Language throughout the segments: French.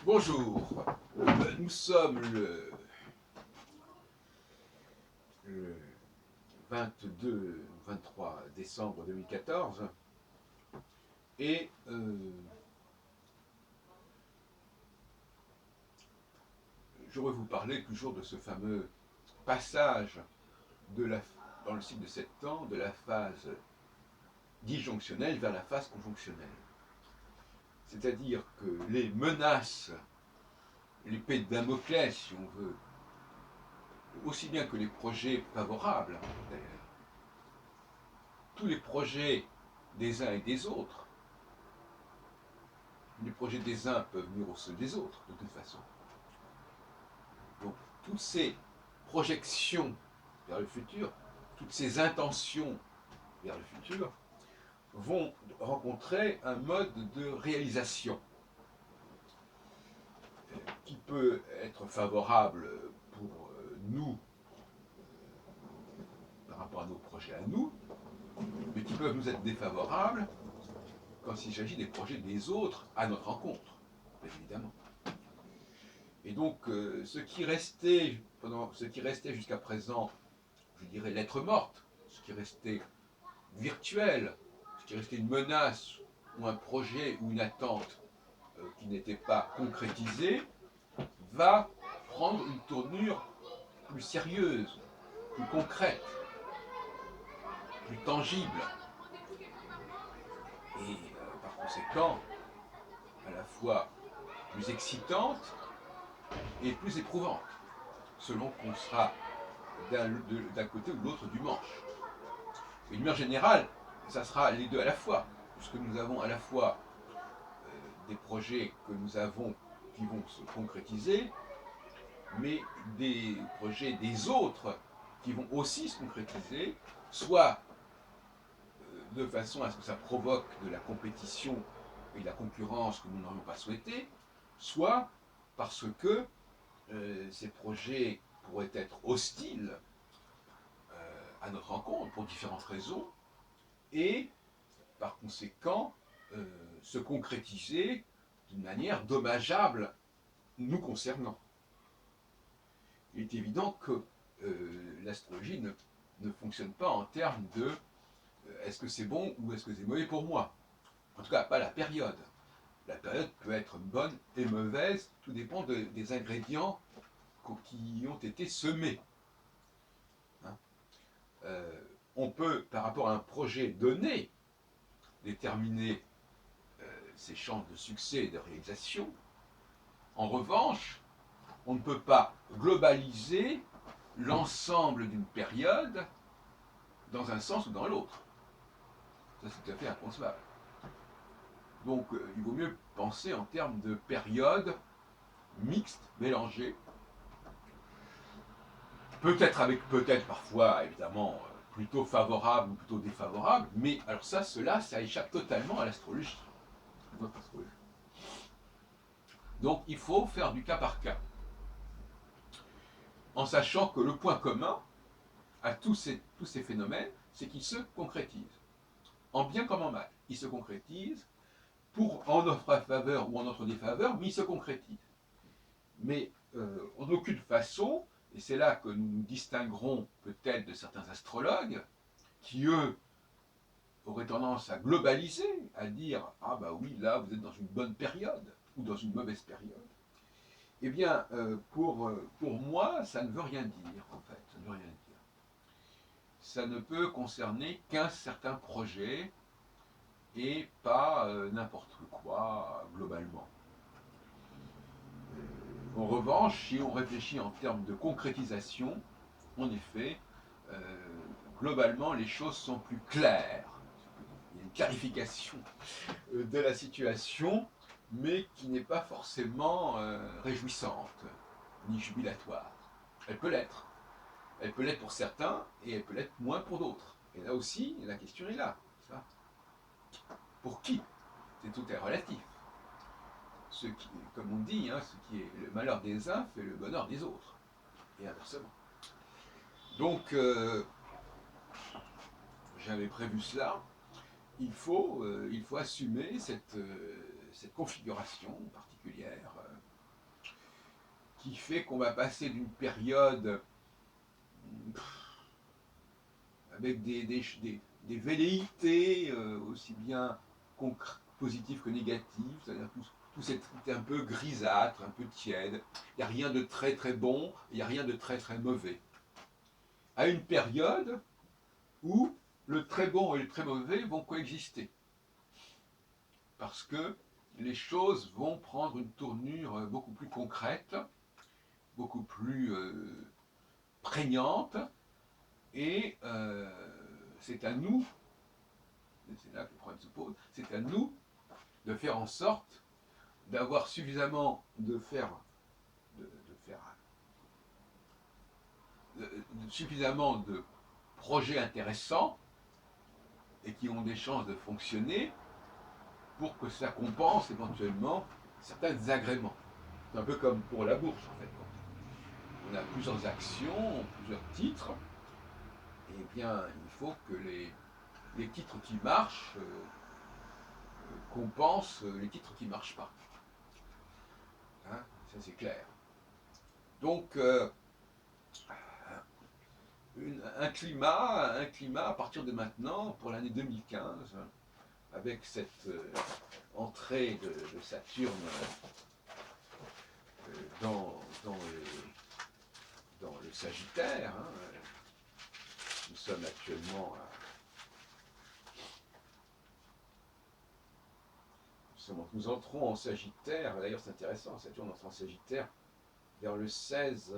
Bonjour, nous sommes le 22-23 décembre 2014 et je vais vous parler toujours de ce fameux passage dans le cycle de 7 ans de la phase disjonctionnelle vers la phase conjonctionnelle. C'est-à-dire que les menaces, l'épée de Damoclès, si on veut, aussi bien que les projets favorables, d'ailleurs, tous les projets des uns et des autres, les projets des uns peuvent venir au sein des autres, de toute façon. Donc, toutes ces projections vers le futur, toutes ces intentions vers le futur, vont rencontrer un mode de réalisation qui peut être favorable pour nous par rapport à nos projets à nous, mais qui peuvent nous être défavorables quand il s'agit des projets des autres à notre rencontre, bien évidemment. Et donc, ce qui restait jusqu'à présent, je dirais lettre morte, ce qui restait virtuel, ce qui restait une menace ou un projet ou une attente qui n'était pas concrétisée, va prendre une tournure plus sérieuse, plus concrète, plus tangible. Et par conséquent, à la fois plus excitante et plus éprouvante, selon qu'on sera d'un côté ou de l'autre du manche. Et d'une manière générale, ça sera les deux à la fois, puisque nous avons à la fois des projets que nous avons qui vont se concrétiser, mais des projets des autres qui vont aussi se concrétiser, soit de façon à ce que ça provoque de la compétition et de la concurrence que nous n'aurions pas souhaité, soit parce que ces projets pourraient être hostiles à notre rencontre pour différentes raisons, et par conséquent se concrétiser d'une manière dommageable nous concernant. Il est évident que l'astrologie ne fonctionne pas en termes de est-ce que c'est bon ou est-ce que c'est mauvais pour moi. En tout cas, pas la période. La période peut être bonne et mauvaise, tout dépend des ingrédients qui ont été semés. Hein, on peut, par rapport à un projet donné, déterminer ses chances de succès et de réalisation. En revanche, on ne peut pas globaliser l'ensemble d'une période dans un sens ou dans l'autre. Ça, c'est tout à fait inconcevable. Donc, il vaut mieux penser en termes de périodes mixtes, mélangées, peut-être parfois, évidemment, plutôt favorables ou plutôt défavorables, mais alors ça échappe totalement à l'astrologie, notre astrologie. Donc, il faut faire du cas par cas, en sachant que le point commun à tous ces phénomènes, c'est qu'ils se concrétisent. En bien comme en mal, ils se concrétisent en notre faveur ou en notre défaveur, mais ils se concrétisent. Mais en aucune façon, et c'est là que nous nous distinguerons peut-être de certains astrologues, qui eux auraient tendance à globaliser, à dire « Ah bah oui, là vous êtes dans une bonne période » ou dans une mauvaise période. Eh bien, pour moi, ça ne veut rien dire, en fait. Ça ne veut rien dire. Ça ne peut concerner qu'un certain projet et pas n'importe quoi, globalement. En revanche, si on réfléchit en termes de concrétisation, en effet, globalement, les choses sont plus claires. Il y a une clarification de la situation, mais qui n'est pas forcément réjouissante, ni jubilatoire. Elle peut l'être. Elle peut l'être pour certains, et elle peut l'être moins pour d'autres. Et là aussi, la question est là. Ça. Pour qui? Tout est relatif. Comme on dit, hein, ce qui est le malheur des uns fait le bonheur des autres. Et inversement. Donc, j'avais prévu cela. Il faut assumer cette configuration particulière qui fait qu'on va passer d'une période avec des velléités aussi bien positives que négatives, c'est-à-dire tout c'est un peu grisâtre, un peu tiède, il n'y a rien de très très bon, il n'y a rien de très très mauvais. À une période où le très bon et le très mauvais vont coexister. Parce que les choses vont prendre une tournure beaucoup plus concrète, beaucoup plus prégnante, et c'est à nous, c'est là que le problème se pose, c'est à nous de faire en sorte d'avoir suffisamment suffisamment de projets intéressants et qui ont des chances de fonctionner pour que ça compense éventuellement certains désagréments. C'est un peu comme pour la bourse en fait. On a plusieurs actions, plusieurs titres, et bien il faut que les titres qui marchent compensent les titres qui ne marchent pas. Hein, ça c'est clair. Donc un climat à partir de maintenant, pour l'année 2015, avec cette entrée de Saturne dans le Sagittaire. Hein, nous sommes actuellement nous entrons en Sagittaire, d'ailleurs c'est intéressant, Saturne entre en Sagittaire vers le 16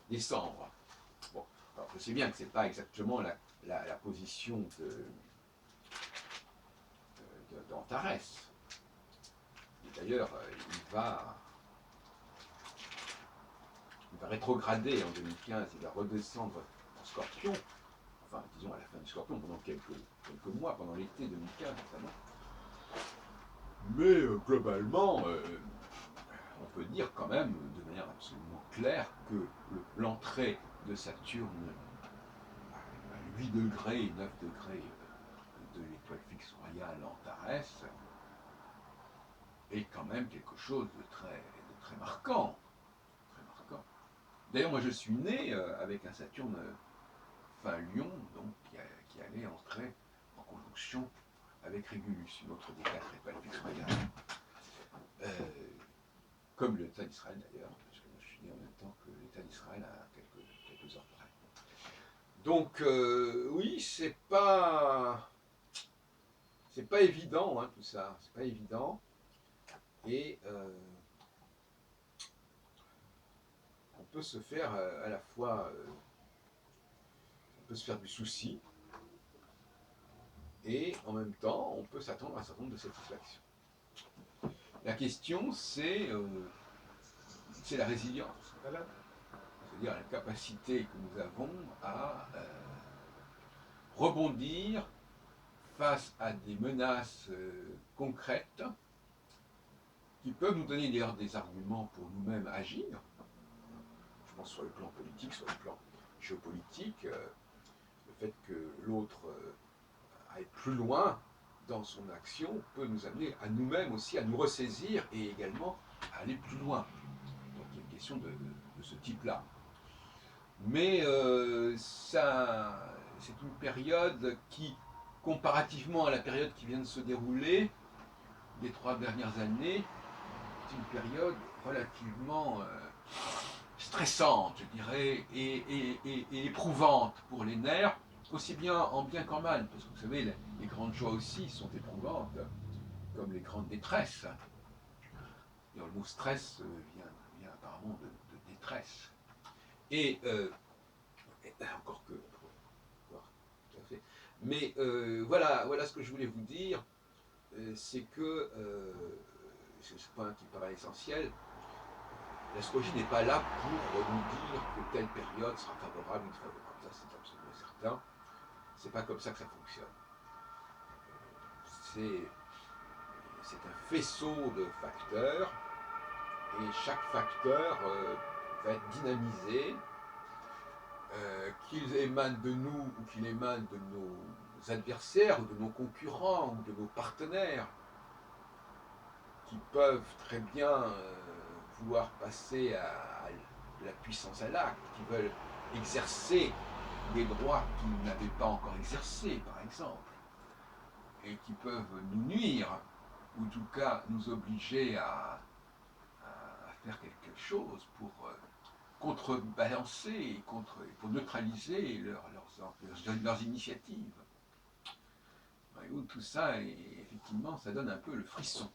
décembre. Bon, alors je sais bien que ce n'est pas exactement la position d'Antares. D'ailleurs, il va rétrograder en 2015, il va redescendre en Scorpion, enfin disons à la fin du Scorpion, pendant quelques mois, pendant l'été 2015 notamment. Mais globalement, on peut dire quand même de manière absolument claire que l'entrée de Saturne à 8 degrés et 9 degrés de l'étoile fixe royale Antares est quand même quelque chose de très marquant. D'ailleurs, moi je suis né avec un Saturne fin Lion, donc qui allait entrer en conjonction avec Régulus, une autre des 4 étoiles fixes royales. Comme l'État d'Israël d'ailleurs, parce que moi je suis né en même temps que l'État d'Israël à quelques heures près. Donc oui, c'est pas évident tout ça, c'est pas évident. Et on peut se faire à la fois, on peut se faire du souci, et en même temps, on peut s'attendre à un certain nombre de satisfactions. La question, c'est la résilience, c'est-à-dire la capacité que nous avons à rebondir face à des menaces concrètes qui peuvent nous donner des arguments pour nous-mêmes agir. Je pense sur le plan politique, sur le plan géopolitique, le fait que l'autre aille plus loin dans son action peut nous amener à nous-mêmes aussi à nous ressaisir et également à aller plus loin. Donc il y a une question de ce type-là. Mais c'est une période qui, comparativement à la période qui vient de se dérouler, des 3 dernières années, c'est une période relativement stressante, je dirais, et éprouvante pour les nerfs, aussi bien en bien qu'en mal, parce que vous savez, les grandes joies aussi sont éprouvantes, comme les grandes détresses. Et le mot stress vient apparemment de détresse. Et encore que, tout à fait. Mais voilà ce que je voulais vous dire, c'est que, c'est ce point qui me paraît essentiel, l'astrologie n'est pas là pour nous dire que telle période sera favorable ou défavorable. Ça, c'est absolument certain. C'est pas comme ça que ça fonctionne. C'est un faisceau de facteurs, et chaque facteur va être dynamisé, qu'il émane de nous ou qu'il émane de nos adversaires ou de nos concurrents ou de nos partenaires, qui peuvent très bien pouvoir passer à la puissance à l'acte, qui veulent exercer des droits qu'ils n'avaient pas encore exercés, par exemple, et qui peuvent nous nuire, ou en tout cas nous obliger à faire quelque chose pour contrebalancer, pour neutraliser leurs initiatives. Et où tout ça, effectivement, ça donne un peu le frisson.